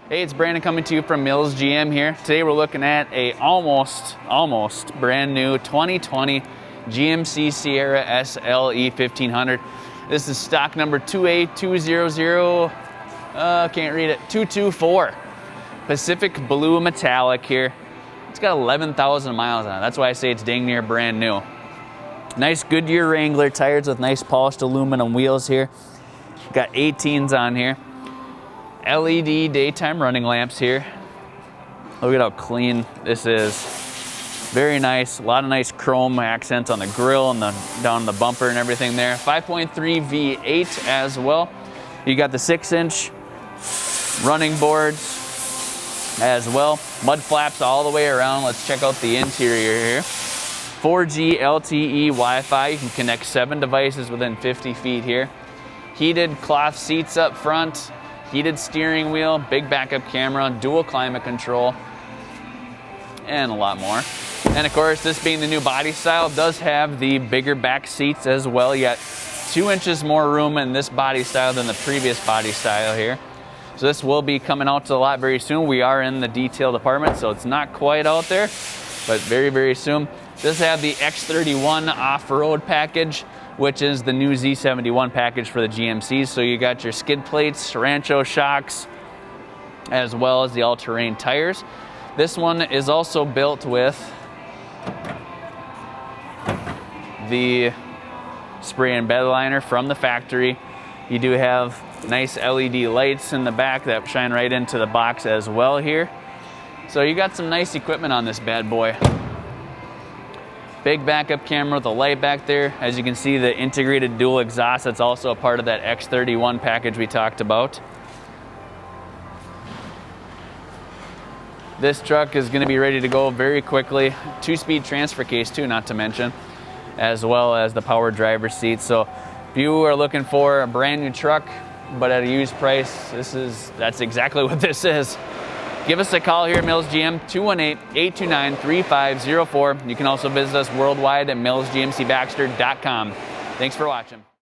Hey, it's Brandon coming to you from Mills GM here. Today we're looking at a almost brand new 2020 GMC Sierra SLE 1500. This is stock number 2A200224. Pacific Blue Metallic here. It's got 11,000 miles on it. That's why I say it's dang near brand new. Nice Goodyear Wrangler tires with nice polished aluminum wheels here. Got 18s on here. LED daytime running lamps here. Look at how clean this is. Very nice. A lot of nice chrome accents on the grille and down the bumper and everything there. 5.3 V8 as well. You got the 6-inch running boards as well. Mud flaps all the way around. Let's check out the interior here. 4G LTE Wi-Fi. You can connect 7 devices within 50 feet here. Heated cloth seats up front. Heated steering wheel, big backup camera, dual climate control, and a lot more. And of course, this being the new body style, does have the bigger back seats as well. You got 2 inches more room in this body style than the previous body style here. So this will be coming out to the lot very soon. We are in the detail department, so it's not quite out there, but very, very soon. This have the X31 Off-Road Package, which is the new Z71 package for the GMCs. So you got your skid plates, Rancho shocks, as well as the all-terrain tires. This one is also built with the spray and bed liner from the factory. You do have nice LED lights in the back that shine right into the box as well here. So you got some nice equipment on this bad boy. Big backup camera with a light back there. As you can see, the integrated dual exhaust, that's also a part of that X31 package we talked about. This truck is going to be ready to go very quickly. 2-speed transfer case too, not to mention, as well as the power driver's seat. So if you are looking for a brand new truck, but at a used price, that's exactly what this is. Give us a call here at Mills GM, 218-829-3504. You can also visit us worldwide at millsgmcbaxter.com. Thanks for watching.